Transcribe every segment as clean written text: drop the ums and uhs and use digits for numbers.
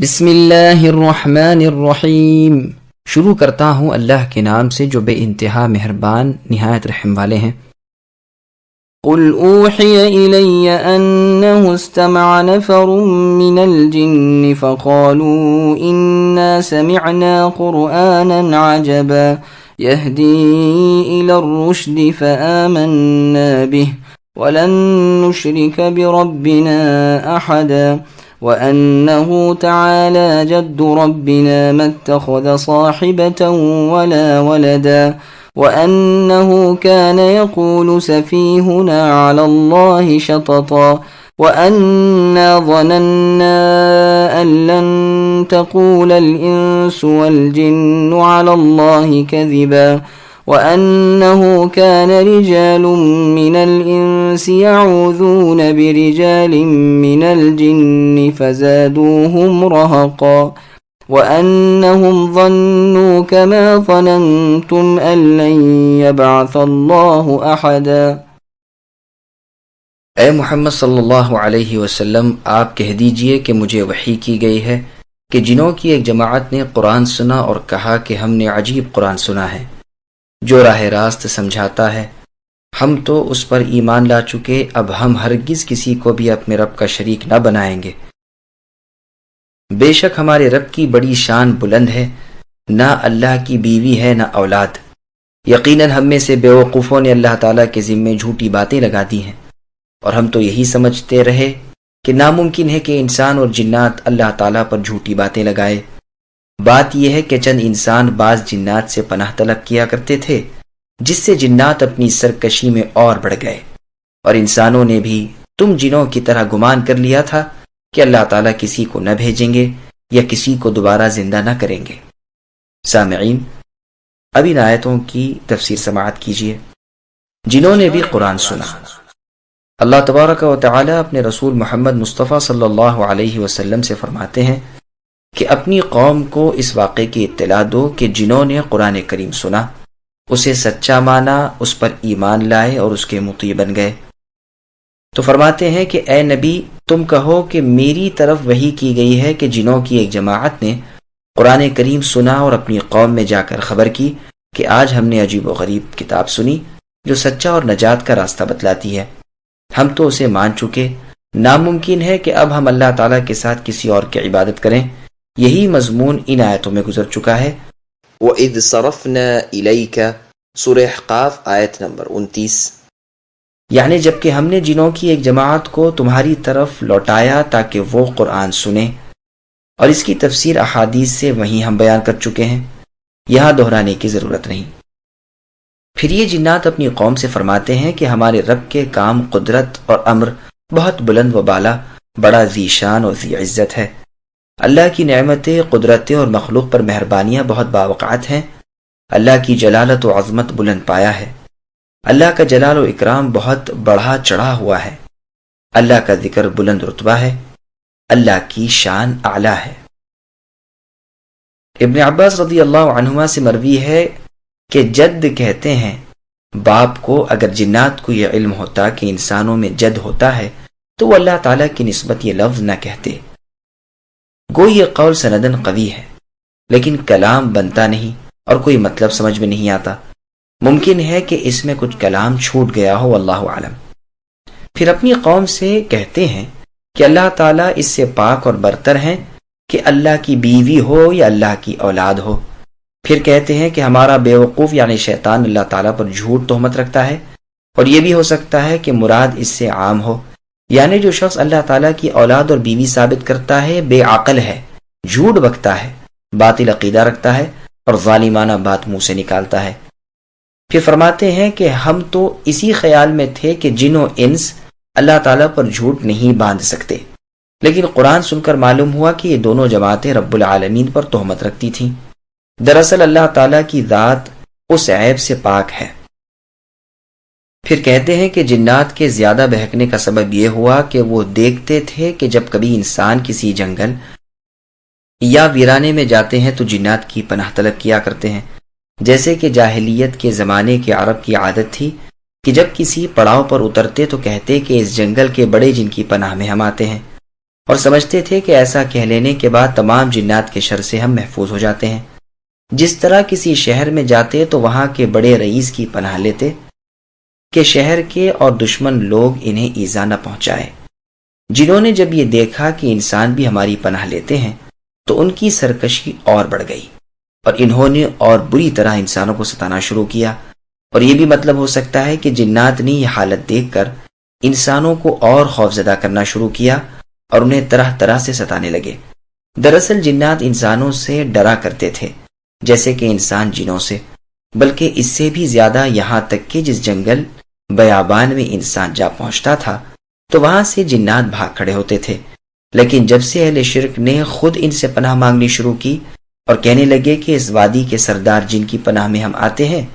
بسم اللہ الرحمن الرحیم۔ شروع کرتا ہوں اللہ کے نام سے جو بے انتہا مہربان نہایت رحم والے ہیں۔ قل اوحی الی انہ استمع نفر من الجن فقالوا انا سمعنا قرآنا عجبا یہدی الی الرشد فآمنا به ولن نشرک بربنا احدا وأنه تعالى جد ربنا ما اتخذ صاحبة ولا ولدا وأنه كان يقول سفيهنا على الله شططا وأنا ظننا أن لن تقول الإنس والجن على الله كذبا وأنه كان رجال من الإنس يعوذون برجال من الجن فزادوهم رهقا وأنهم ظنوا كما ظننتم أن لن يبعث الله أحدا۔ اے محمد صلی اللہ علیہ وسلم، آپ کہہ دیجئے کہ مجھے وحی کی گئی ہے کہ جنوں کی ایک جماعت نے قرآن سنا اور کہا کہ ہم نے عجیب قرآن سنا ہے جو راہ راست سمجھاتا ہے، ہم تو اس پر ایمان لا چکے، اب ہم ہرگز کسی کو بھی اپنے رب کا شریک نہ بنائیں گے۔ بے شک ہمارے رب کی بڑی شان بلند ہے، نہ اللہ کی بیوی ہے نہ اولاد۔ یقیناً ہم میں سے بے وقوفوں نے اللہ تعالیٰ کے ذمے جھوٹی باتیں لگا دی ہیں، اور ہم تو یہی سمجھتے رہے کہ ناممکن ہے کہ انسان اور جنات اللہ تعالیٰ پر جھوٹی باتیں لگائے۔ بات یہ ہے کہ چند انسان بعض جنات سے پناہ طلب کیا کرتے تھے، جس سے جنات اپنی سرکشی میں اور بڑھ گئے، اور انسانوں نے بھی تم جنوں کی طرح گمان کر لیا تھا کہ اللہ تعالیٰ کسی کو نہ بھیجیں گے یا کسی کو دوبارہ زندہ نہ کریں گے۔ سامعین، اب ان آیتوں کی تفسیر سماعت کیجیے۔ جنہوں نے بھی قرآن سنا۔ اللہ تبارک و تعالیٰ اپنے رسول محمد مصطفیٰ صلی اللہ علیہ وسلم سے فرماتے ہیں کہ اپنی قوم کو اس واقعے کی اطلاع دو کہ جنہوں نے قرآن کریم سنا، اسے سچا مانا، اس پر ایمان لائے اور اس کے مطیع بن گئے۔ تو فرماتے ہیں کہ اے نبی، تم کہو کہ میری طرف وحی کی گئی ہے کہ جنوں کی ایک جماعت نے قرآن کریم سنا اور اپنی قوم میں جا کر خبر کی کہ آج ہم نے عجیب و غریب کتاب سنی جو سچا اور نجات کا راستہ بتلاتی ہے، ہم تو اسے مان چکے، ناممکن ہے کہ اب ہم اللہ تعالیٰ کے ساتھ کسی اور کی عبادت کریں۔ یہی مضمون ان آیتوں میں گزر چکا ہے۔ وَإِذْ صَرَفْنَا إِلَيْكَ سورہ احقاف آیت نمبر 29، یعنی جبکہ ہم نے جنوں کی ایک جماعت کو تمہاری طرف لوٹایا تاکہ وہ قرآن سنیں، اور اس کی تفسیر احادیث سے وہیں ہم بیان کر چکے ہیں، یہاں دہرانے کی ضرورت نہیں۔ پھر یہ جنات اپنی قوم سے فرماتے ہیں کہ ہمارے رب کے کام، قدرت اور امر بہت بلند و بالا، بڑا ذی شان اور ذی عزت ہے۔ اللہ کی نعمتیں، قدرتیں اور مخلوق پر مہربانیاں بہت باوقعت ہیں۔ اللہ کی جلالت و عظمت بلند پایا ہے۔ اللہ کا جلال و اکرام بہت بڑھا چڑھا ہوا ہے۔ اللہ کا ذکر بلند رتبہ ہے۔ اللہ کی شان اعلیٰ ہے۔ ابن عباس رضی اللہ عنہما سے مروی ہے کہ جد کہتے ہیں باپ کو اگر جنات کو یہ علم ہوتا کہ انسانوں میں جد ہوتا ہے تو وہ اللہ تعالیٰ کی نسبت یہ لفظ نہ کہتے۔ گو یہ قول سندن قوی ہے، لیکن کلام بنتا نہیں اور کوئی مطلب سمجھ میں نہیں آتا۔ ممکن ہے کہ اس میں کچھ کلام چھوٹ گیا ہو، اللہ عالم۔ پھر اپنی قوم سے کہتے ہیں کہ اللہ تعالیٰ اس سے پاک اور برتر ہیں کہ اللہ کی بیوی ہو یا اللہ کی اولاد ہو۔ پھر کہتے ہیں کہ ہمارا بیوقوف یعنی شیطان اللہ تعالیٰ پر جھوٹ تہمت رکھتا ہے، اور یہ بھی ہو سکتا ہے کہ مراد اس سے عام ہو، یعنی جو شخص اللہ تعالیٰ کی اولاد اور بیوی ثابت کرتا ہے بے عقل ہے، جھوٹ بکتا ہے، باطل عقیدہ رکھتا ہے اور ظالمانہ بات منہ سے نکالتا ہے۔ پھر فرماتے ہیں کہ ہم تو اسی خیال میں تھے کہ جن و انس اللہ تعالیٰ پر جھوٹ نہیں باندھ سکتے، لیکن قرآن سن کر معلوم ہوا کہ یہ دونوں جماعتیں رب العالمین پر تہمت رکھتی تھیں۔ دراصل اللہ تعالیٰ کی ذات اس عیب سے پاک ہے۔ پھر کہتے ہیں کہ جنات کے زیادہ بہکنے کا سبب یہ ہوا کہ وہ دیکھتے تھے کہ جب کبھی انسان کسی جنگل یا ویرانے میں جاتے ہیں تو جنات کی پناہ طلب کیا کرتے ہیں، جیسے کہ جاہلیت کے زمانے کے عرب کی عادت تھی کہ جب کسی پڑاؤ پر اترتے تو کہتے کہ اس جنگل کے بڑے جن کی پناہ میں ہم آتے ہیں، اور سمجھتے تھے کہ ایسا کہہ لینے کے بعد تمام جنات کے شر سے ہم محفوظ ہو جاتے ہیں۔ جس طرح کسی شہر میں جاتے تو وہاں کے بڑے رئیس کی پناہ لیتے کہ شہر کے اور دشمن لوگ انہیں ایذا نہ پہنچائے۔ جنہوں نے جب یہ دیکھا کہ انسان بھی ہماری پناہ لیتے ہیں تو ان کی سرکشی اور بڑھ گئی، اور انہوں نے اور بری طرح انسانوں کو ستانا شروع کیا۔ اور یہ بھی مطلب ہو سکتا ہے کہ جنات نے یہ حالت دیکھ کر انسانوں کو اور خوفزدہ کرنا شروع کیا اور انہیں طرح طرح سے ستانے لگے۔ دراصل جنات انسانوں سے ڈرا کرتے تھے جیسے کہ انسان جنوں سے، بلکہ اس سے بھی زیادہ، یہاں تک کہ جس جنگل بیابان میں انسان جا پہنچتا تھا تو وہاں سے جنات بھاگ کھڑے ہوتے تھے۔ لیکن جب سے اہل شرک نے خود ان سے پناہ مانگنی شروع کی اور کہنے لگے کہ اس وادی کے سردار جن کی پناہ میں ہم آتے ہیں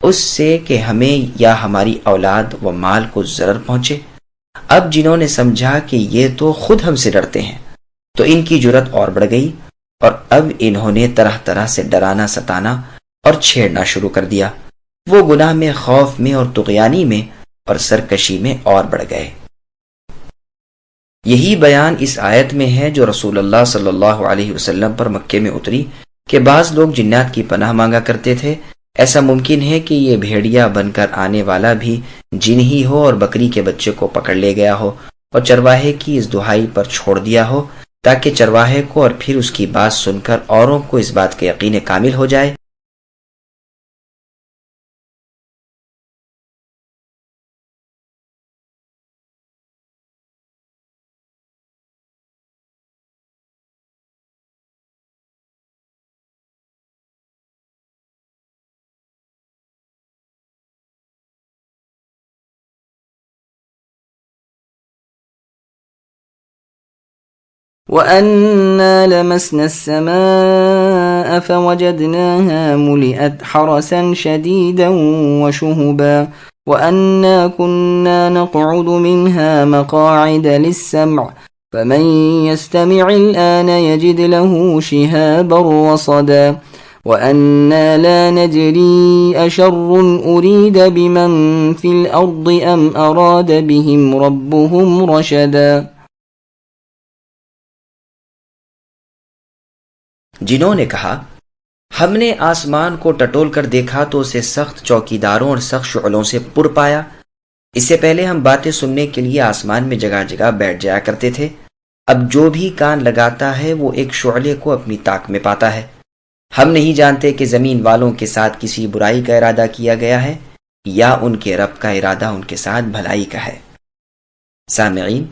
اس سے کہ ہمیں یا ہماری اولاد و مال کو ضرر پہنچے، اب جنہوں نے سمجھا کہ یہ تو خود ہم سے ڈرتے ہیں تو ان کی جرت اور بڑھ گئی، اور اب انہوں نے طرح طرح سے ڈرانا، ستانا اور چھیڑنا شروع کر دیا۔ وہ گناہ میں، خوف میں اور طغیانی میں اور سرکشی میں اور بڑھ گئے۔ یہی بیان اس آیت میں ہے جو رسول اللہ صلی اللہ علیہ وسلم پر مکے میں اتری کہ بعض لوگ جنات کی پناہ مانگا کرتے تھے۔ ایسا ممکن ہے کہ یہ بھیڑیا بن کر آنے والا بھی جن ہی ہو اور بکری کے بچے کو پکڑ لے گیا ہو اور چرواہے کی اس دہائی پر چھوڑ دیا ہو تاکہ چرواہے کو اور پھر اس کی بات سن کر اوروں کو اس بات کا یقین کامل ہو جائے وَأَنَّا لَمَسْنَا السَّمَاءَ فَوَجَدْنَاهَا مُلِئَتْ حَرَسًا شَدِيدًا وَشُهُبًا وَأَنَّا كُنَّا نَقْعُدُ مِنْهَا مَقَاعِدَ لِلسَّمْعِ فَمَنْ يَسْتَمِعِ الْآنَ يَجِدْ لَهُ شِهَابًا رَصَدًا وَأَنَّا لَا نَدْرِي أَشَرٌّ أُرِيدَ بِمَنْ فِي الْأَرْضِ أَمْ أَرَادَ بِهِمْ رَبُّهُمْ رَشَدًا۔ جنہوں نے کہا ہم نے آسمان کو ٹٹول کر دیکھا تو اسے سخت چوکیداروں اور سخت شعلوں سے پر پایا۔ اس سے پہلے ہم باتیں سننے کے لیے آسمان میں جگہ جگہ بیٹھ جایا کرتے تھے، اب جو بھی کان لگاتا ہے وہ ایک شعلے کو اپنی طاق میں پاتا ہے۔ ہم نہیں جانتے کہ زمین والوں کے ساتھ کسی برائی کا ارادہ کیا گیا ہے یا ان کے رب کا ارادہ ان کے ساتھ بھلائی کا ہے۔ سامعین،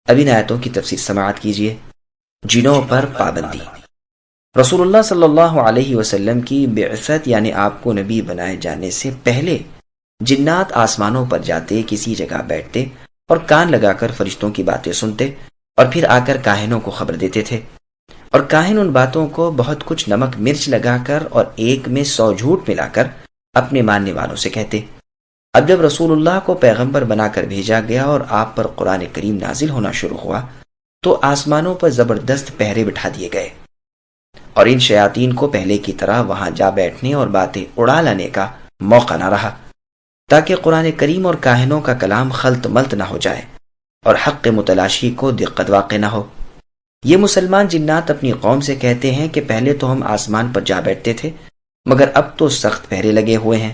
اب ان آیتوں کی تفسیر سماعت کیجیے۔ جنوں پر پابندی۔ رسول اللہ صلی اللہ علیہ وسلم کی بعثت یعنی آپ کو نبی بنائے جانے سے پہلے جنات آسمانوں پر جاتے، کسی جگہ بیٹھتے اور کان لگا کر فرشتوں کی باتیں سنتے اور پھر آ کر کاہنوں کو خبر دیتے تھے، اور کاہن ان باتوں کو بہت کچھ نمک مرچ لگا کر اور ایک میں 100 جھوٹ ملا کر اپنے ماننے والوں سے کہتے۔ اب جب رسول اللہ کو پیغمبر بنا کر بھیجا گیا اور آپ پر قرآن کریم نازل ہونا شروع ہوا تو آسمانوں پر زبردست پہرے بٹھا دیے گئے، اور ان شیاطین کو پہلے کی طرح وہاں جا بیٹھنے اور باتیں اڑا لانے کا موقع نہ رہا، تاکہ قرآن کریم اور کاہنوں کا کلام خلط ملط نہ ہو جائے اور حق متلاشی کو دقت واقع نہ ہو۔ یہ مسلمان جنات اپنی قوم سے کہتے ہیں کہ پہلے تو ہم آسمان پر جا بیٹھتے تھے، مگر اب تو سخت پہرے لگے ہوئے ہیں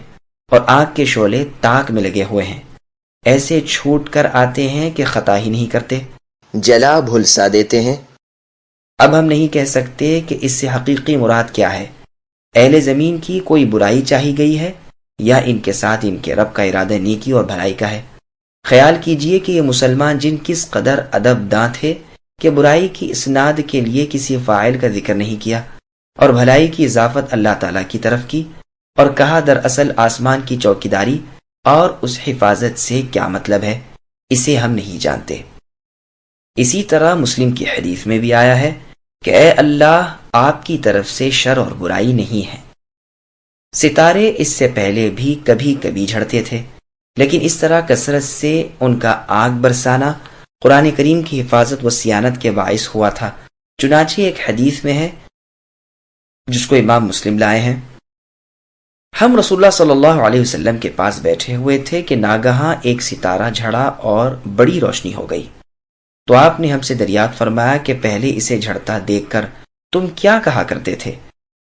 اور آگ کے شعلے طاق میں لگے ہوئے ہیں، ایسے چھوٹ کر آتے ہیں کہ خطا ہی نہیں کرتے، جلا بھلسا دیتے ہیں۔ اب ہم نہیں کہہ سکتے کہ اس سے حقیقی مراد کیا ہے، اہل زمین کی کوئی برائی چاہی گئی ہے یا ان کے ساتھ ان کے رب کا ارادہ نیکی اور بھلائی کا ہے۔ خیال کیجئے کہ یہ مسلمان جن کس قدر ادب داں تھے کہ برائی کی اسناد کے لیے کسی فاعل کا ذکر نہیں کیا اور بھلائی کی اضافت اللہ تعالیٰ کی طرف کی، اور کہا دراصل آسمان کی چوکیداری اور اس حفاظت سے کیا مطلب ہے، اسے ہم نہیں جانتے۔ اسی طرح مسلم کی حدیث میں بھی آیا ہے کہ اے اللہ، آپ کی طرف سے شر اور برائی نہیں ہے۔ ستارے اس سے پہلے بھی کبھی کبھی جھڑتے تھے، لیکن اس طرح کثرت سے ان کا آگ برسانا قرآن کریم کی حفاظت و صیانت کے باعث ہوا تھا۔ چنانچہ ایک حدیث میں ہے جس کو امام مسلم لائے ہیں، ہم رسول اللہ صلی اللہ علیہ وسلم کے پاس بیٹھے ہوئے تھے کہ ناگہاں ایک ستارہ جھڑا اور بڑی روشنی ہو گئی۔ تو آپ نے ہم سے دریافت فرمایا کہ پہلے اسے جھڑتا دیکھ کر تم کیا کہا کرتے تھے؟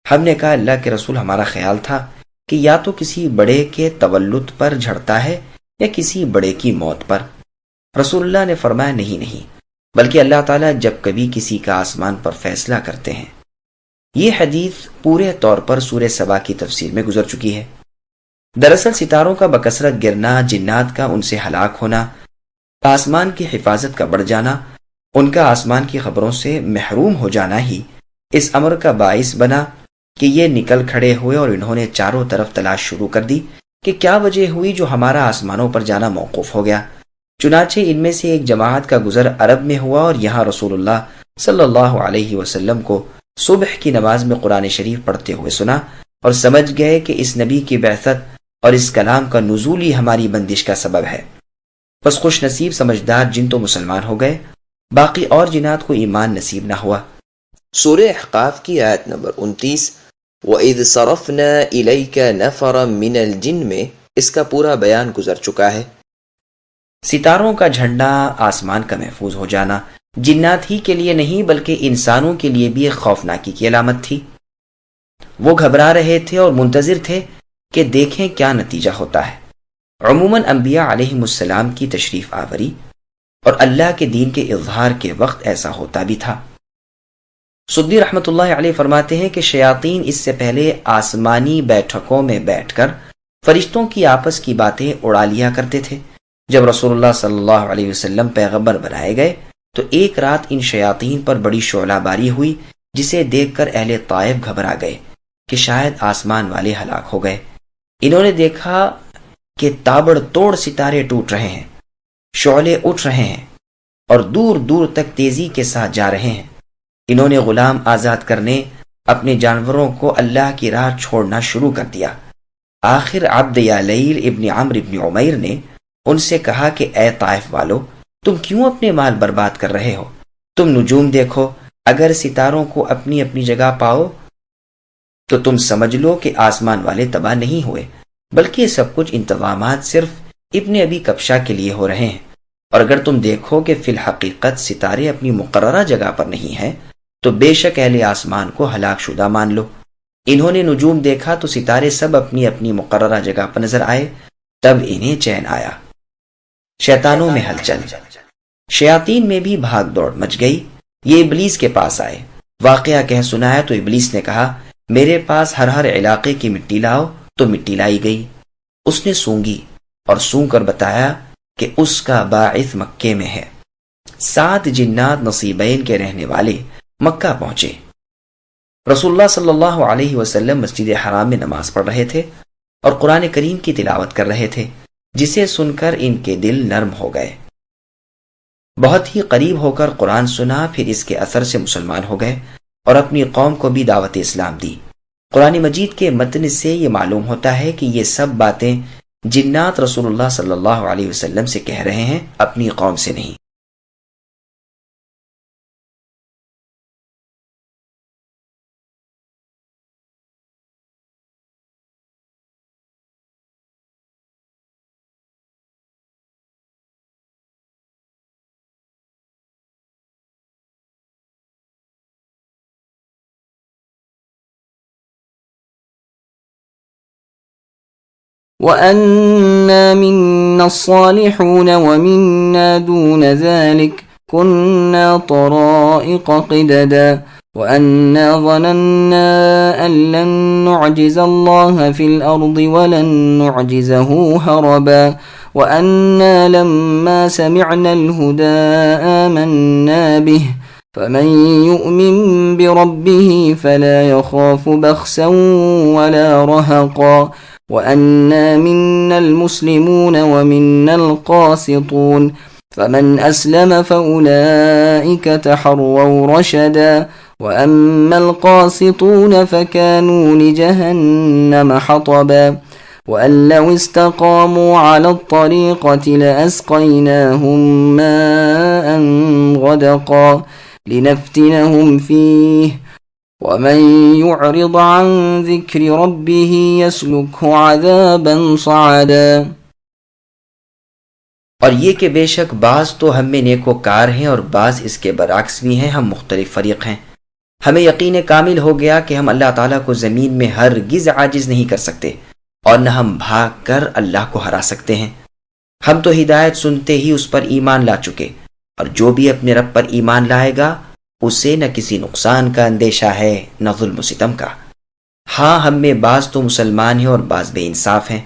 ہم نے کہا اللہ کے رسول ہمارا خیال تھا کہ یا تو کسی بڑے کے تولد پر جھڑتا ہے یا کسی بڑے کی موت پر۔ رسول اللہ نے فرمایا نہیں، بلکہ اللہ تعالیٰ جب کبھی کسی کا آسمان پر فیصلہ کرتے ہیں۔ یہ حدیث پورے طور پر سورہ سبا کی تفسیر میں گزر چکی ہے۔ دراصل ستاروں کا بکثرت گرنا، جنات کا ان سے ہلاک ہونا، آسمان کی حفاظت کا بڑھ جانا، ان کا آسمان کی خبروں سے محروم ہو جانا ہی اس امر کا باعث بنا کہ یہ نکل کھڑے ہوئے اور انہوں نے چاروں طرف تلاش شروع کر دی کہ کیا وجہ ہوئی جو ہمارا آسمانوں پر جانا موقوف ہو گیا۔ چنانچہ ان میں سے ایک جماعت کا گزر عرب میں ہوا اور یہاں رسول اللہ صلی اللہ علیہ وسلم کو صبح کی نماز میں قرآن شریف پڑھتے ہوئے سنا اور سمجھ گئے کہ اس نبی کی بعثت اور اس کلام کا نزول ہی ہماری بندش کا سبب ہے۔ بس خوش نصیب سمجھدار جن تو مسلمان ہو گئے، باقی اور جنات کو ایمان نصیب نہ ہوا۔ سورہ احقاف کی آیت نمبر 29 وَإِذْ صَرَفْنَا إِلَيْكَ نَفَرًا مِّنَ الْجِنِّ میں اس کا پورا بیان گزر چکا ہے۔ ستاروں کا جھنڈا، آسمان کا محفوظ ہو جانا جنات ہی کے لیے نہیں بلکہ انسانوں کے لیے بھی ایک خوفناکی کی علامت تھی۔ وہ گھبرا رہے تھے اور منتظر تھے کہ دیکھیں کیا نتیجہ ہوتا ہے۔ عموماً انبیاء علیہم السلام کی تشریف آوری اور اللہ کے دین کے اظہار کے وقت ایسا ہوتا بھی تھا۔ سدی رحمۃ اللہ علیہ فرماتے ہیں کہ شیاطین اس سے پہلے آسمانی بیٹھکوں میں بیٹھ کر فرشتوں کی آپس کی باتیں اڑا لیا کرتے تھے۔ جب رسول اللہ صلی اللہ علیہ وسلم پیغمبر بنائے گئے تو ایک رات ان شیاطین پر بڑی شعلہ باری ہوئی، جسے دیکھ کر اہل طائف گھبرا گئے کہ شاید آسمان والے ہلاک ہو گئے۔ انہوں نے دیکھا کہ تابڑ توڑ ستارے ٹوٹ رہے ہیں، شعلے اٹھ رہے ہیں اور دور دور تک تیزی کے ساتھ جا رہے ہیں۔ انہوں نے غلام آزاد کرنے، اپنے جانوروں کو اللہ کی راہ چھوڑنا شروع کر دیا۔ آخر عبد یا لیل ابن عمرو ابن عمیر نے ان سے کہا کہ اے طائف والو، تم کیوں اپنے مال برباد کر رہے ہو؟ تم نجوم دیکھو، اگر ستاروں کو اپنی اپنی جگہ پاؤ تو تم سمجھ لو کہ آسمان والے تباہ نہیں ہوئے، بلکہ یہ سب کچھ انتظامات صرف ابن ابی کبشہ کے لیے ہو رہے ہیں۔ اور اگر تم دیکھو کہ فی الحقیقت ستارے اپنی مقررہ جگہ پر نہیں ہیں تو بے شک اہل آسمان کو ہلاک شدہ مان لو۔ انہوں نے نجوم دیکھا تو ستارے سب اپنی اپنی مقررہ جگہ پر نظر آئے، تب انہیں چین آیا۔ شیطانوں میں ہلچل، شیاطین میں بھی بھاگ دوڑ مچ گئی۔ یہ ابلیس کے پاس آئے، واقعہ کہہ سنایا تو ابلیس نے کہا میرے پاس ہر علاقے کی مٹی لاؤ، تو مٹی لائی گئی۔ اس نے سونگی اور سونگ کر بتایا کہ اس کا باعث مکے میں ہے۔ 7 جنات نصیبین کے رہنے والے مکہ پہنچے۔ رسول اللہ صلی اللہ علیہ وسلم مسجد حرام میں نماز پڑھ رہے تھے اور قرآن کریم کی تلاوت کر رہے تھے، جسے سن کر ان کے دل نرم ہو گئے۔ بہت ہی قریب ہو کر قرآن سنا، پھر اس کے اثر سے مسلمان ہو گئے اور اپنی قوم کو بھی دعوت اسلام دی۔ قرآن مجید کے متن سے یہ معلوم ہوتا ہے کہ یہ سب باتیں جنات رسول اللہ صلی اللہ علیہ وسلم سے کہہ رہے ہیں، اپنی قوم سے نہیں۔ وَأَنَّا مِنَّا الصَّالِحُونَ وَمِنَّا دُونَ ذَلِكَ كُنَّا طَرَائِقَ قِدَدًا وَأَنَّا ظَنَنَّا أَن لَّن نُّعْجِزَ اللَّهَ فِي الْأَرْضِ وَلَن نُّعْجِزَهُ هَرَبًا وَأَنَّا لَمَّا سَمِعْنَا الْهُدَىٰ آمَنَّا بِهِ فَمَن يُؤْمِن بِرَبِّهِ فَلَا يَخَافُ بَخْسًا وَلَا رَهَقًا وَأَنَّا مِنَّا الْمُسْلِمُونَ وَمِنَّا الْقَاسِطُونَ فَمَنْ أَسْلَمَ فَأُولَئِكَ تَحَرَّوْا رَشَدًا وَأَمَّا الْقَاسِطُونَ فَكَانُوا لِجَهَنَّمَ حَطَبًا وَأَن لَّوِ اسْتَقَامُوا عَلَى الطَّرِيقَةِ لَأَسْقَيْنَاهُم مَّاءً غَدَقًا لِّنَفْتِنَهُمْ فِيهِ وَمَن يُعْرِضْ عَن ذِكْرِ رَبِّهِ يَسْلُكْهُ عَذَابًا صَعَدًا۔ اور یہ کہ بے شک بعض تو ہم میں نیکوکار ہیں اور بعض اس کے برعکس بھی ہیں، ہم مختلف فریق ہیں۔ ہمیں یقین کامل ہو گیا کہ ہم اللہ تعالیٰ کو زمین میں ہرگز عاجز نہیں کر سکتے اور نہ ہم بھاگ کر اللہ کو ہرا سکتے ہیں۔ ہم تو ہدایت سنتے ہی اس پر ایمان لا چکے، اور جو بھی اپنے رب پر ایمان لائے گا اسے نہ کسی نقصان کا اندیشہ ہے نہ ظلم و ستم کا۔ ہاں، ہم میں بعض تو مسلمان ہیں اور بعض بے انصاف ہیں،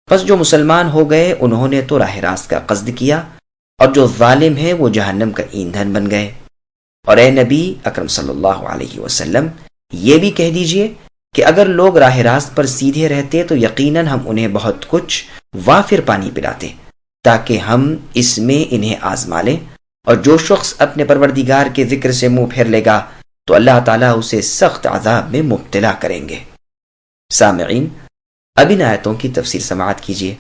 پس جو مسلمان ہو گئے انہوں نے تو راہ راست کا قصد کیا، اور جو ظالم ہیں وہ جہنم کا ایندھن بن گئے۔ اور اے نبی اکرم صلی اللہ علیہ وسلم، یہ بھی کہہ دیجئے کہ اگر لوگ راہ راست پر سیدھے رہتے تو یقیناً ہم انہیں بہت کچھ وافر پانی پلاتے، تاکہ ہم اس میں انہیں آزما لیں، اور جو شخص اپنے پروردگار کے ذکر سے منہ پھیر لے گا تو اللہ تعالیٰ اسے سخت عذاب میں مبتلا کریں گے۔ سامعین، اب ان آیتوں کی تفسیر سماعت کیجیے۔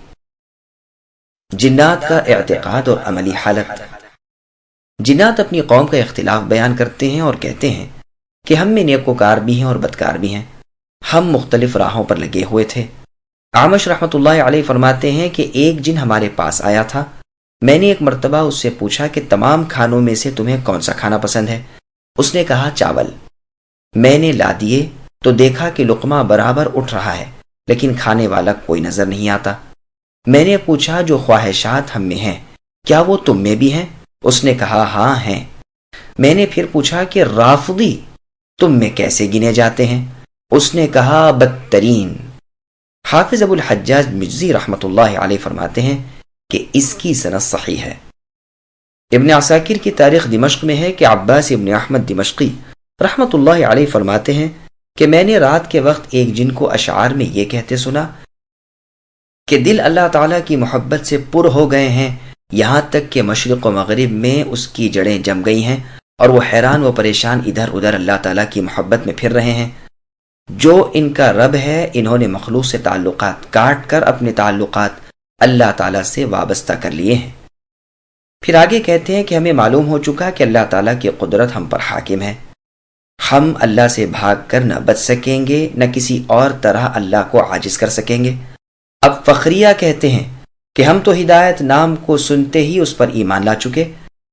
جنات کا اعتقاد اور عملی حالت۔ جنات اپنی قوم کا اختلاف بیان کرتے ہیں اور کہتے ہیں کہ ہم میں نیکوکار بھی ہیں اور بدکار بھی ہیں، ہم مختلف راہوں پر لگے ہوئے تھے۔ اعمش رحمۃ اللہ علیہ فرماتے ہیں کہ ایک جن ہمارے پاس آیا تھا، میں نے ایک مرتبہ اس سے پوچھا کہ تمام کھانوں میں سے تمہیں کون سا کھانا پسند ہے؟ اس نے کہا چاول۔ میں نے لا دیے تو دیکھا کہ لقمہ برابر اٹھ رہا ہے لیکن کھانے والا کوئی نظر نہیں آتا۔ میں نے پوچھا جو خواہشات ہم میں ہیں کیا وہ تم میں بھی ہیں؟ اس نے کہا ہاں ہیں۔ میں نے پھر پوچھا کہ رافضی تم میں کیسے گنے جاتے ہیں؟ اس نے کہا بدترین۔ حافظ ابو الحجاج مجزی رحمۃ اللہ علیہ فرماتے ہیں کہ اس کی سند صحیح ہے۔ ابن عساکر کی تاریخ دمشق میں ہے کہ عباس ابن احمد دمشقی رحمۃ اللہ علیہ فرماتے ہیں کہ میں نے رات کے وقت ایک جن کو اشعار میں یہ کہتے سنا کہ دل اللہ تعالیٰ کی محبت سے پر ہو گئے ہیں، یہاں تک کہ مشرق و مغرب میں اس کی جڑیں جم گئی ہیں اور وہ حیران و پریشان ادھر ادھر اللہ تعالیٰ کی محبت میں پھر رہے ہیں۔ جو ان کا رب ہے انہوں نے مخلوق سے تعلقات کاٹ کر اپنے تعلقات اللہ تعالیٰ سے وابستہ کر لیے ہیں۔ پھر آگے کہتے ہیں کہ ہمیں معلوم ہو چکا کہ اللہ تعالیٰ کی قدرت ہم پر حاکم ہے، ہم اللہ سے بھاگ کر نہ بچ سکیں گے نہ کسی اور طرح اللہ کو عاجز کر سکیں گے۔ اب فخریہ کہتے ہیں کہ ہم تو ہدایت نام کو سنتے ہی اس پر ایمان لا چکے،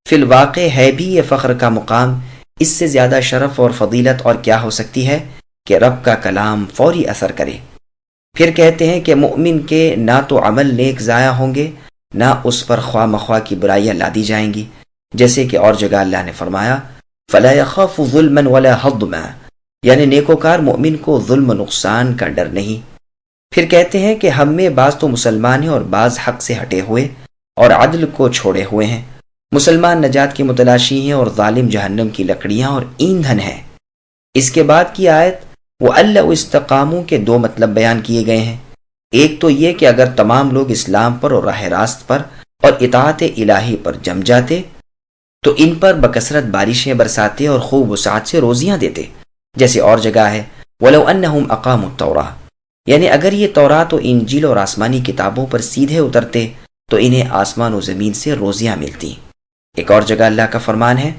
فی الواقع ہے بھی یہ فخر کا مقام، اس سے زیادہ شرف اور فضیلت اور کیا ہو سکتی ہے کہ رب کا کلام فوری اثر کرے۔ پھر کہتے ہیں کہ مؤمن کے نہ تو عمل نیک ضائع ہوں گے نہ اس پر خواہ مخواہ کی برائیاں لادی جائیں گی، جیسے کہ اور جگہ اللہ نے فرمایا فلا يخاف ظلما ولا هضما، یعنی نیکوکار مؤمن کو ظلم و نقصان کا ڈر نہیں۔ پھر کہتے ہیں کہ ہم میں بعض تو مسلمان ہیں اور بعض حق سے ہٹے ہوئے اور عدل کو چھوڑے ہوئے ہیں۔ مسلمان نجات کی متلاشی ہیں اور ظالم جہنم کی لکڑیاں اور ایندھن ہیں۔ اس کے بعد کی آیت وَأَلَّوْ اسْتَقَامُوا کے دو مطلب بیان کیے گئے ہیں۔ ایک تو یہ کہ اگر تمام لوگ اسلام پر اور راہ راست پر اور اطاعت الہی پر جم جاتے تو ان پر بکثرت بارشیں برساتے اور خوب وسعت سے روزیاں دیتے، جیسے اور جگہ ہے وَلَوْ أَنَّهُمْ أَقَامُوا التَّوْرَاةَ، یعنی اگر یہ تورات و انجیل اور آسمانی کتابوں پر سیدھے اترتے تو انہیں آسمان و زمین سے روزیاں ملتی۔ ایک اور جگہ اللہ کا فرمان ہے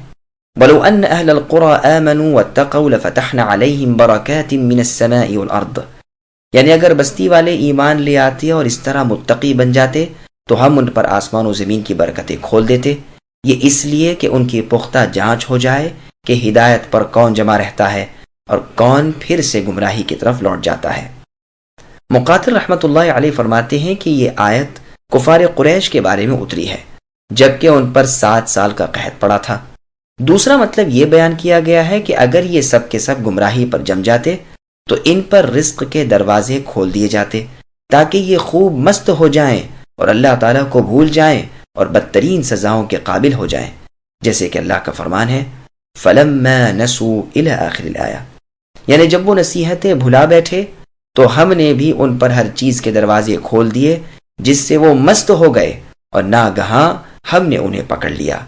وَلَوْ أَنَّ أَهْلَ الْقُرَىٰ آمَنُوا وَاتَّقَوْا لَفَتَحْنَا عَلَيْهِمْ بَرَكَاتٍ مِّنَ السَّمَاءِ وَالْأَرْضِ، یعنی اگر بستی والے ایمان لے آتے اور اس طرح متقی بن جاتے تو ہم ان پر آسمان و زمین کی برکتیں کھول دیتے، یہ اس لیے کہ ان کی پختہ جانچ ہو جائے کہ ہدایت پر کون جمع رہتا ہے اور کون پھر سے گمراہی کی طرف لوٹ جاتا ہے۔ مقاتل رحمۃ اللہ علیہ فرماتے ہیں کہ یہ آیت کفار قریش کے بارے میں اتری ہے جبکہ ان پر 7 سال کا قحط پڑا تھا۔ دوسرا مطلب یہ بیان کیا گیا ہے کہ اگر یہ سب کے سب گمراہی پر جم جاتے تو ان پر رزق کے دروازے کھول دیے جاتے تاکہ یہ خوب مست ہو جائیں اور اللہ تعالیٰ کو بھول جائیں اور بدترین سزاؤں کے قابل ہو جائیں، جیسے کہ اللہ کا فرمان ہے فَلَمَّا نَسُوا إِلَىٰ آخِرِ الْآيَةِ، یعنی جب وہ نصیحتیں بھلا بیٹھے تو ہم نے بھی ان پر ہر چیز کے دروازے کھول دیے جس سے وہ مست ہو گئے اور ناگہاں ہم نے انہیں پکڑ لیا۔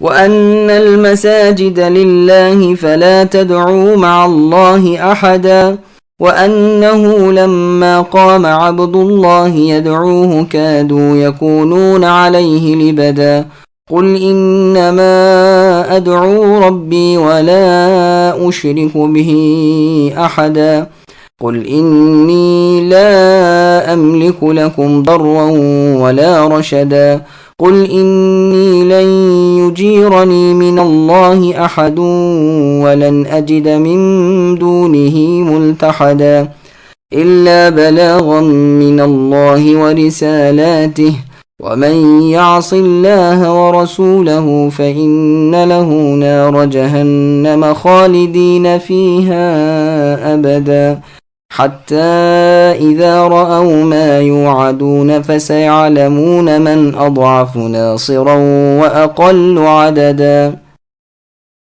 وأن المساجد لله فلا تدعوا مع الله أحدا وأنه لما قام عبد الله يدعوه كادوا يكونون عليه لبدا قل إنما أدعو ربي ولا أشرك به أحدا قل إني لا أملك لكم ضرا ولا رشدا قل إني لن يجيرني من الله أحد ولن أجد من دونه ملتحدا إلا بلاغا من الله ورسالاته ومن يعص الله ورسوله فإن له نار جهنم خالدين فيها أبدا حتى إذا رأوا ما يوعدون فسيعلمون من أضعف ناصرا وأقل عددا۔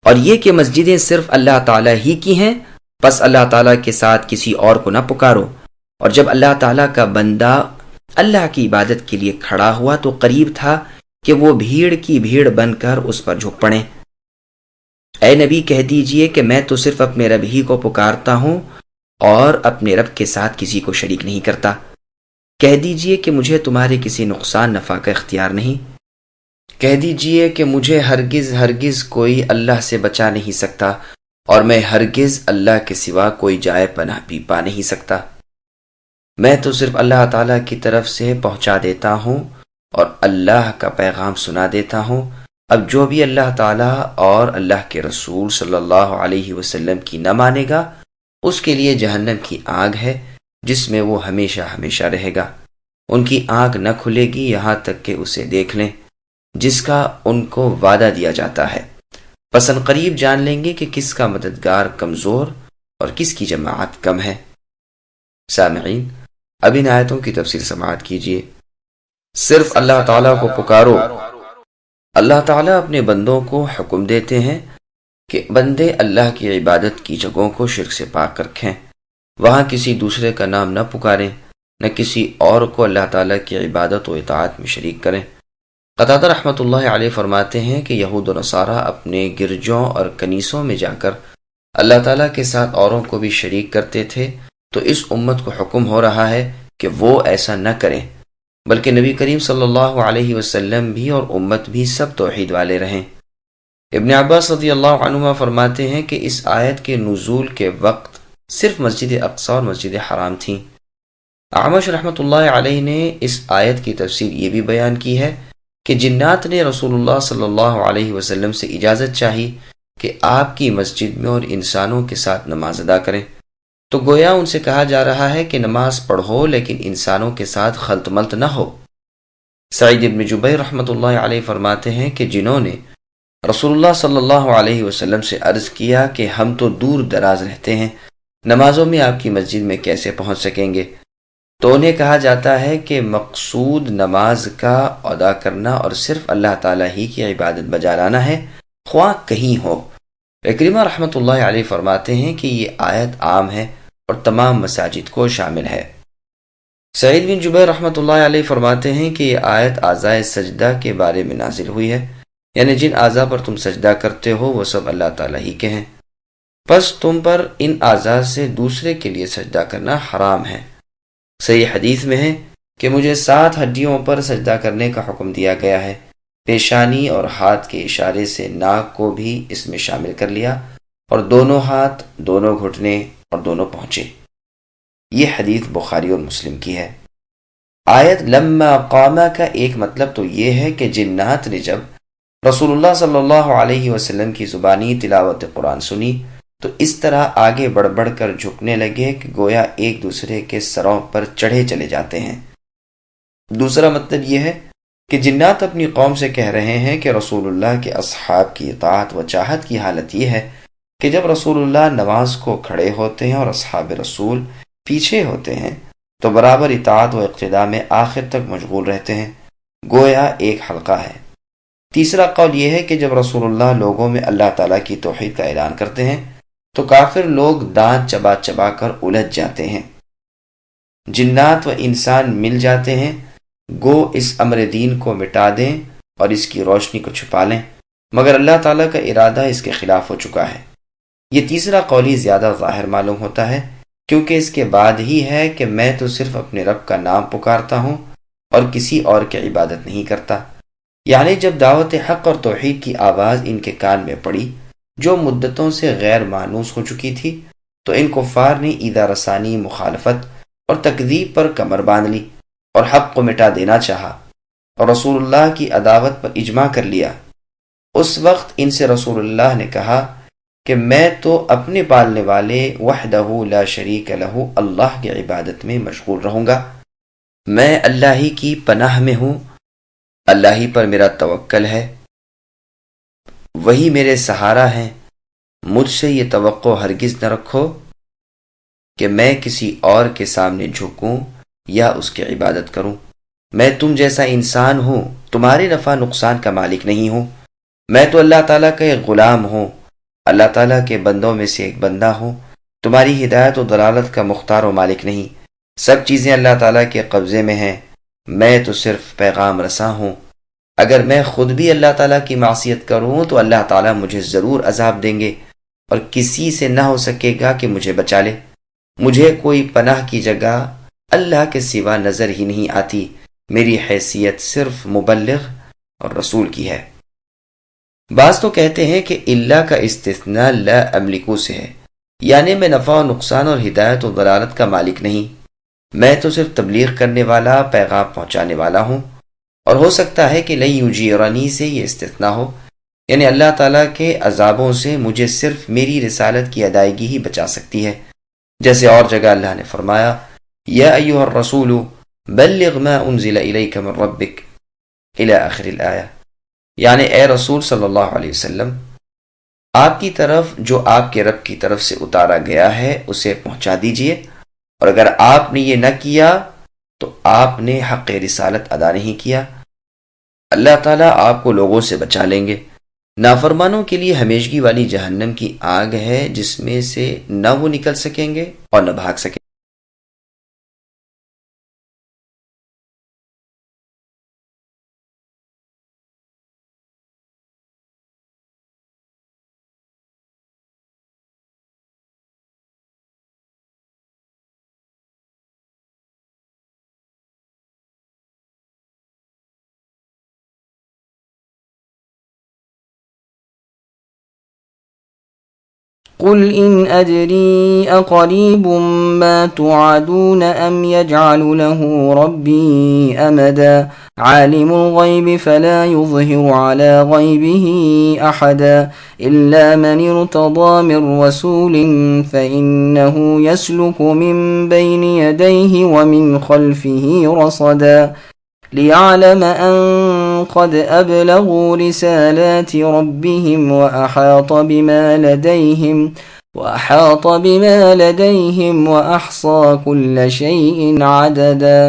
اور یہ کہ مسجدیں صرف اللہ تعالیٰ ہی کی ہیں، بس اللہ تعالیٰ کے ساتھ کسی اور کو نہ پکارو، اور جب اللہ تعالیٰ کا بندہ اللہ کی عبادت کے لیے کھڑا ہوا تو قریب تھا کہ وہ بھیڑ کی بھیڑ بن کر اس پر جھک پڑیں۔ اے نبی کہہ دیجئے کہ میں تو صرف اپنے رب ہی کو پکارتا ہوں اور اپنے رب کے ساتھ کسی کو شریک نہیں کرتا۔ کہہ دیجئے کہ مجھے تمہارے کسی نقصان نفع کا اختیار نہیں۔ کہہ دیجئے کہ مجھے ہرگز کوئی اللہ سے بچا نہیں سکتا، اور میں ہرگز اللہ کے سوا کوئی جائے پناہ بھی پا نہیں سکتا۔ میں تو صرف اللہ تعالیٰ کی طرف سے پہنچا دیتا ہوں اور اللہ کا پیغام سنا دیتا ہوں۔ اب جو بھی اللہ تعالیٰ اور اللہ کے رسول صلی اللہ علیہ وسلم کی نہ مانے گا، اس کے لیے جہنم کی آگ ہے جس میں وہ ہمیشہ ہمیشہ رہے گا۔ ان کی آنکھ نہ کھلے گی یہاں تک کہ اسے دیکھ لیں جس کا ان کو وعدہ دیا جاتا ہے۔ پس ان قریب جان لیں گے کہ کس کا مددگار کمزور اور کس کی جماعت کم ہے۔ سامعین، اب ان آیتوں کی تفسیر سماعت کیجیے۔ صرف اللہ تعالیٰ کو پکارو۔ اللہ تعالیٰ اپنے بندوں کو حکم دیتے ہیں کہ بندے اللہ کی عبادت کی جگہوں کو شرک سے پاک رکھیں، وہاں کسی دوسرے کا نام نہ پکاریں، نہ کسی اور کو اللہ تعالیٰ کی عبادت و اطاعت میں شریک کریں۔ قتادہ رحمۃ اللہ علیہ فرماتے ہیں کہ یہود و نصارہ اپنے گرجوں اور کنیسوں میں جا کر اللہ تعالیٰ کے ساتھ اوروں کو بھی شریک کرتے تھے، تو اس امت کو حکم ہو رہا ہے کہ وہ ایسا نہ کریں، بلکہ نبی کریم صلی اللہ علیہ وسلم بھی اور امت بھی سب توحید والے رہیں۔ ابن عباس رضی اللہ عنہما فرماتے ہیں کہ اس آیت کے نزول کے وقت صرف مسجد اقصی اور مسجد حرام تھیں۔ اعمش رحمۃ اللہ علیہ نے اس آیت کی تفسیر یہ بھی بیان کی ہے کہ جنات نے رسول اللہ صلی اللہ علیہ وسلم سے اجازت چاہی کہ آپ کی مسجد میں اور انسانوں کے ساتھ نماز ادا کریں، تو گویا ان سے کہا جا رہا ہے کہ نماز پڑھو لیکن انسانوں کے ساتھ خلط ملط نہ ہو۔ سعید ابن جبیر رحمۃ اللہ علیہ فرماتے ہیں کہ جنہوں نے رسول اللہ صلی اللہ علیہ وسلم سے عرض کیا کہ ہم تو دور دراز رہتے ہیں، نمازوں میں آپ کی مسجد میں کیسے پہنچ سکیں گے، تو انہیں کہا جاتا ہے کہ مقصود نماز کا ادا کرنا اور صرف اللہ تعالیٰ ہی کی عبادت بجا لانا ہے، خواہ کہیں ہو۔ اکرمہ رحمۃ اللہ علیہ فرماتے ہیں کہ یہ آیت عام ہے اور تمام مساجد کو شامل ہے۔ سعید بن جبیر رحمۃ اللہ علیہ فرماتے ہیں کہ یہ آیت اعضائے سجدہ کے بارے میں نازل ہوئی ہے، یعنی جن اعضاء پر تم سجدہ کرتے ہو وہ سب اللہ تعالیٰ ہی کے ہیں، پس تم پر ان اعضاء سے دوسرے کے لیے سجدہ کرنا حرام ہے۔ صحیح حدیث میں ہے کہ مجھے 7 ہڈیوں پر سجدہ کرنے کا حکم دیا گیا ہے، پیشانی اور ہاتھ کے اشارے سے ناک کو بھی اس میں شامل کر لیا، اور دونوں ہاتھ، دونوں گھٹنے اور دونوں پہنچے۔ یہ حدیث بخاری اور مسلم کی ہے۔ آیت لما قاما کا ایک مطلب تو یہ ہے کہ جنات نے جب رسول اللہ صلی اللہ علیہ وسلم کی زبانی تلاوت قرآن سنی تو اس طرح آگے بڑھ بڑھ کر جھکنے لگے کہ گویا ایک دوسرے کے سروں پر چڑھے چلے جاتے ہیں۔ دوسرا مطلب یہ ہے کہ جنات اپنی قوم سے کہہ رہے ہیں کہ رسول اللہ کے اصحاب کی اطاعت و چاہت کی حالت یہ ہے کہ جب رسول اللہ نماز کو کھڑے ہوتے ہیں اور اصحاب رسول پیچھے ہوتے ہیں تو برابر اطاعت و اقتداء میں آخر تک مشغول رہتے ہیں، گویا ایک حلقہ ہے۔ تیسرا قول یہ ہے کہ جب رسول اللہ لوگوں میں اللہ تعالیٰ کی توحید کا اعلان کرتے ہیں تو کافر لوگ دانت چبا چبا کر الجھ جاتے ہیں، جنات و انسان مل جاتے ہیں، گو اس امر دین کو مٹا دیں اور اس کی روشنی کو چھپا لیں، مگر اللہ تعالیٰ کا ارادہ اس کے خلاف ہو چکا ہے۔ یہ تیسرا قول ہی زیادہ ظاہر معلوم ہوتا ہے، کیونکہ اس کے بعد ہی ہے کہ میں تو صرف اپنے رب کا نام پکارتا ہوں اور کسی اور کی عبادت نہیں کرتا۔ یعنی جب دعوت حق اور توحید کی آواز ان کے کان میں پڑی جو مدتوں سے غیر مانوس ہو چکی تھی، تو ان کفار نے ایذا رسانی، مخالفت اور تکذیب پر کمر باندھ لی اور حق کو مٹا دینا چاہا اور رسول اللہ کی عداوت پر اجماع کر لیا۔ اس وقت ان سے رسول اللہ نے کہا کہ میں تو اپنے پالنے والے وحدہ لا شریک لہ اللہ کی عبادت میں مشغول رہوں گا۔ میں اللہ ہی کی پناہ میں ہوں، اللہ ہی پر میرا توکل ہے، وہی میرے سہارا ہیں۔ مجھ سے یہ توقع ہرگز نہ رکھو کہ میں کسی اور کے سامنے جھکوں یا اس کی عبادت کروں۔ میں تم جیسا انسان ہوں، تمہارے نفع نقصان کا مالک نہیں ہوں۔ میں تو اللہ تعالیٰ کا ایک غلام ہوں، اللہ تعالیٰ کے بندوں میں سے ایک بندہ ہوں۔ تمہاری ہدایت و دلالت کا مختار و مالک نہیں، سب چیزیں اللہ تعالیٰ کے قبضے میں ہیں، میں تو صرف پیغام رساں ہوں۔ اگر میں خود بھی اللہ تعالیٰ کی معصیت کروں تو اللہ تعالیٰ مجھے ضرور عذاب دیں گے، اور کسی سے نہ ہو سکے گا کہ مجھے بچا لے۔ مجھے کوئی پناہ کی جگہ اللہ کے سوا نظر ہی نہیں آتی، میری حیثیت صرف مبلغ اور رسول کی ہے۔ بعض تو کہتے ہیں کہ اللہ کا استثناء لا املکو سے ہے، یعنی میں نفع و نقصان اور ہدایت و ضلالت کا مالک نہیں، میں تو صرف تبلیغ کرنے والا، پیغام پہنچانے والا ہوں۔ اور ہو سکتا ہے کہ لن یجیرنی سے یہ استثناء ہو، یعنی اللہ تعالیٰ کے عذابوں سے مجھے صرف میری رسالت کی ادائیگی ہی بچا سکتی ہے، جیسے اور جگہ اللہ نے فرمایا یا ایھا الرسول بلغ ما انزل الیک من ربک الی آخر الآیہ، یعنی اے رسول صلی اللہ علیہ وسلم، آپ کی طرف جو آپ کے رب کی طرف سے اتارا گیا ہے اسے پہنچا دیجئے، اور اگر آپ نے یہ نہ کیا تو آپ نے حق رسالت ادا نہیں کیا۔ اللہ تعالیٰ آپ کو لوگوں سے بچا لیں گے۔ نافرمانوں کے لیے ہمیشگی والی جہنم کی آگ ہے، جس میں سے نہ وہ نکل سکیں گے اور نہ بھاگ سکیں گے۔ قل إن أدري أقريب ما توعدون أم يجعل له ربي أمدا عالم الغيب فلا يظهر على غيبه أحدا إلا من ارتضى من رسول فإنه يسلك من بين يديه ومن خلفه رصدا ليعلم أن قد أبلغوا رسالات ربهم وأحاط بما لديهم وأحصى كل شيء عددا۔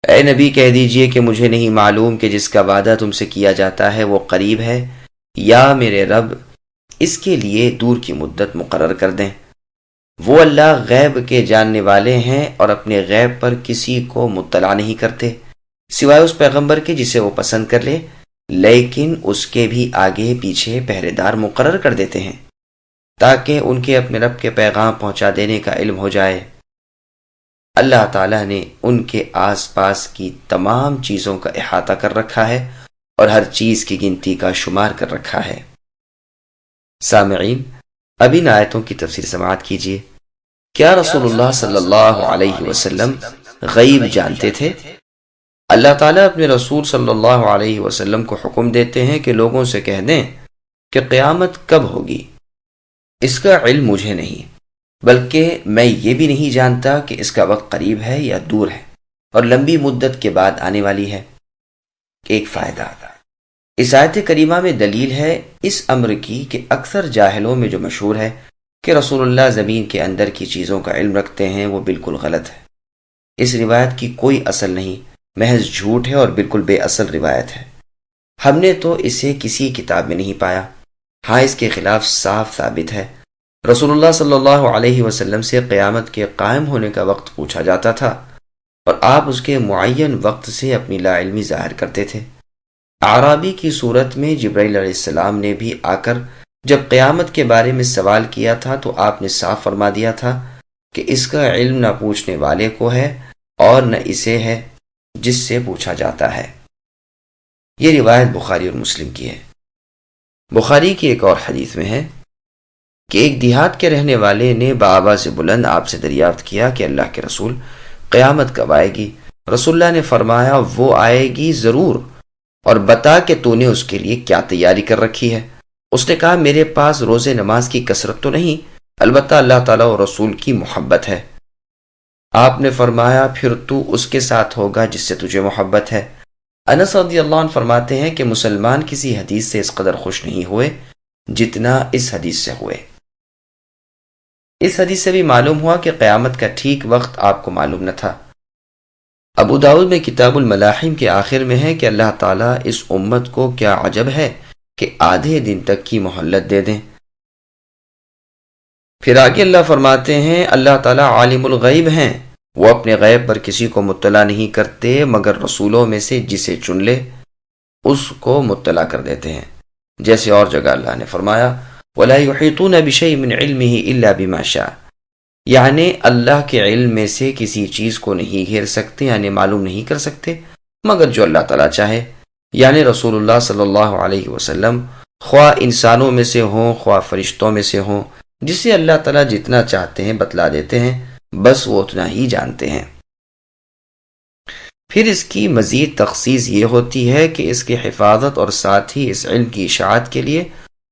اے نبی کہہ دیجئے کہ مجھے نہیں معلوم کہ جس کا وعدہ تم سے کیا جاتا ہے وہ قریب ہے یا میرے رب اس کے لیے دور کی مدت مقرر کر دیں۔ وہ اللہ غیب کے جاننے والے ہیں اور اپنے غیب پر کسی کو مطلع نہیں کرتے سوائے اس پیغمبر کے جسے وہ پسند کر لے، لیکن اس کے بھی آگے پیچھے پہرے دار مقرر کر دیتے ہیں تاکہ ان کے اپنے رب کے پیغام پہنچا دینے کا علم ہو جائے۔ اللہ تعالیٰ نے ان کے آس پاس کی تمام چیزوں کا احاطہ کر رکھا ہے اور ہر چیز کی گنتی کا شمار کر رکھا ہے۔ سامعین، اب ان آیتوں کی تفسیر سماعت کیجیے۔ کیا رسول اللہ صلی اللہ علیہ وسلم غیب جانتے تھے؟ اللہ تعالیٰ اپنے رسول صلی اللہ علیہ وسلم کو حکم دیتے ہیں کہ لوگوں سے کہہ دیں کہ قیامت کب ہوگی، اس کا علم مجھے نہیں، بلکہ میں یہ بھی نہیں جانتا کہ اس کا وقت قریب ہے یا دور ہے اور لمبی مدت کے بعد آنے والی ہے۔ ایک فائدہ، اس آیت کریمہ میں دلیل ہے اس امر کی کہ اکثر جاہلوں میں جو مشہور ہے کہ رسول اللہ زمین کے اندر کی چیزوں کا علم رکھتے ہیں، وہ بالکل غلط ہے۔ اس روایت کی کوئی اصل نہیں، محض جھوٹ ہے اور بالکل بے اصل روایت ہے۔ ہم نے تو اسے کسی کتاب میں نہیں پایا۔ ہاں، اس کے خلاف صاف ثابت ہے۔ رسول اللہ صلی اللہ علیہ وسلم سے قیامت کے قائم ہونے کا وقت پوچھا جاتا تھا اور آپ اس کے معین وقت سے اپنی لا علمی ظاہر کرتے تھے۔ اعرابی کی صورت میں جبرائیل علیہ السلام نے بھی آ کر جب قیامت کے بارے میں سوال کیا تھا تو آپ نے صاف فرما دیا تھا کہ اس کا علم نہ پوچھنے والے کو ہے اور نہ اسے ہے جس سے پوچھا جاتا ہے۔ یہ روایت بخاری اور مسلم کی ہے۔ بخاری کی ایک اور حدیث میں ہے کہ ایک دیہات کے رہنے والے نے بآواز بلند آپ سے دریافت کیا کہ اللہ کے رسول، قیامت کب آئے گی؟ رسول اللہ نے فرمایا وہ آئے گی ضرور، اور بتا کہ تو نے اس کے لیے کیا تیاری کر رکھی ہے۔ اس نے کہا میرے پاس روزے نماز کی کثرت تو نہیں، البتہ اللہ تعالیٰ اور رسول کی محبت ہے۔ آپ نے فرمایا پھر تو اس کے ساتھ ہوگا جس سے تجھے محبت ہے۔ انس رضی اللہ عنہ فرماتے ہیں کہ مسلمان کسی حدیث سے اس قدر خوش نہیں ہوئے جتنا اس حدیث سے ہوئے۔ اس حدیث سے بھی معلوم ہوا کہ قیامت کا ٹھیک وقت آپ کو معلوم نہ تھا۔ ابو داؤد میں کتاب الملاحم کے آخر میں ہے کہ اللہ تعالیٰ اس امت کو کیا عجب ہے کہ آدھے دن تک کی مہلت دے دیں۔ پھر آگے اللہ فرماتے ہیں اللہ تعالیٰ عالم الغیب ہیں، وہ اپنے غیب پر کسی کو مطلع نہیں کرتے مگر رسولوں میں سے جسے چن لے اس کو مطلع کر دیتے ہیں، جیسے اور جگہ اللہ نے فرمایا وَلَا يُحِيطُونَ بِشَيْءٍ مِّنْ عِلْمِهِ إِلَّا بِمَا شَاءَ، یعنی اللہ کے علم میں سے کسی چیز کو نہیں گھیر سکتے، یعنی معلوم نہیں کر سکتے مگر جو اللہ تعالیٰ چاہے، یعنی رسول اللہ صلی اللہ علیہ وسلم خواہ انسانوں میں سے ہوں خواہ فرشتوں میں سے ہوں، جسے اللہ تعالیٰ جتنا چاہتے ہیں بتلا دیتے ہیں، بس وہ اتنا ہی جانتے ہیں۔ پھر اس کی مزید تخصیص یہ ہوتی ہے کہ اس کی حفاظت اور ساتھ ہی اس علم کی اشاعت کے لیے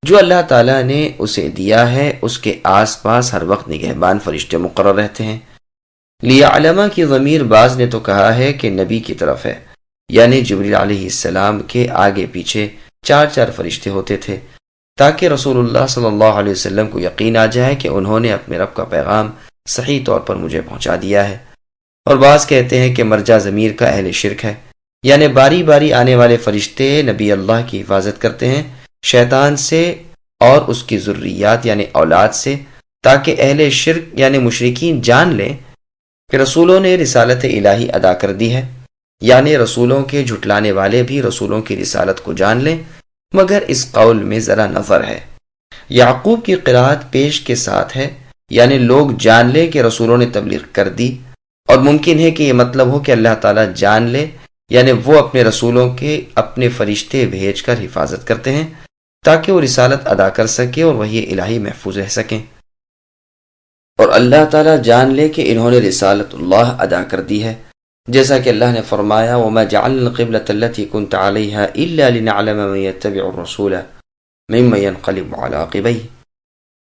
جو اللہ تعالیٰ نے اسے دیا ہے اس کے آس پاس ہر وقت نگہبان فرشتے مقرر رہتے ہیں۔ لیعلم کی ضمیر بعض نے تو کہا ہے کہ نبی کی طرف ہے، یعنی جبریل علیہ السلام کے آگے پیچھے 4 فرشتے ہوتے تھے تاکہ رسول اللہ صلی اللہ علیہ وسلم کو یقین آ جائے کہ انہوں نے اپنے رب کا پیغام صحیح طور پر مجھے پہنچا دیا ہے۔ اور بعض کہتے ہیں کہ مرجع ضمیر کا اہل شرک ہے، یعنی باری باری آنے والے فرشتے نبی اللہ کی حفاظت کرتے ہیں شیطان سے اور اس کی ذریات یعنی اولاد سے، تاکہ اہل شرک یعنی مشرکین جان لیں کہ رسولوں نے رسالت الہی ادا کر دی ہے، یعنی رسولوں کے جھٹلانے والے بھی رسولوں کی رسالت کو جان لیں، مگر اس قول میں ذرا نظر ہے۔ یعقوب کی قرات پیش کے ساتھ ہے، یعنی لوگ جان لیں کہ رسولوں نے تبلیغ کر دی، اور ممکن ہے کہ یہ مطلب ہو کہ اللہ تعالیٰ جان لے، یعنی وہ اپنے رسولوں کے اپنے فرشتے بھیج کر حفاظت کرتے ہیں تاکہ وہ رسالت ادا کر سکے اور وحی الہی محفوظ رہ سکیں، اور اللہ تعالیٰ جان لے کہ انہوں نے رسالت اللہ ادا کر دی ہے، جیسا کہ اللہ نے فرمایا وَمَا جَعَلْنَا الْقِبْلَةَ الَّتِي كُنْتَ عَلَيْهَا إِلَّا لِنَعْلَمَ مَن يَتَّبِعُ الرَّسُولَ مِمَّن يَنقَلِبُ عَلَىٰ عَقِبَيْهِ،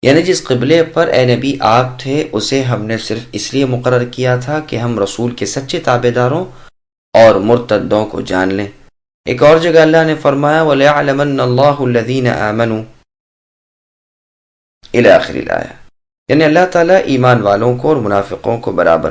یعنی جس قبلے پر اے نبی آپ تھے اسے ہم نے صرف اس لیے مقرر کیا تھا کہ ہم رسول کے سچے تابع داروں اور مرتدوں کو جان لیں۔ ایک اور جگہ اللہ نے فرمایا وَلَيَعْلَمَنَّ اللَّهُ الَّذِينَ آمَنُوا إِلَى آخِرِ الْآيَةِ، یعنی اللہ تعالیٰ ایمان والوں کو اور منافقوں کو برابر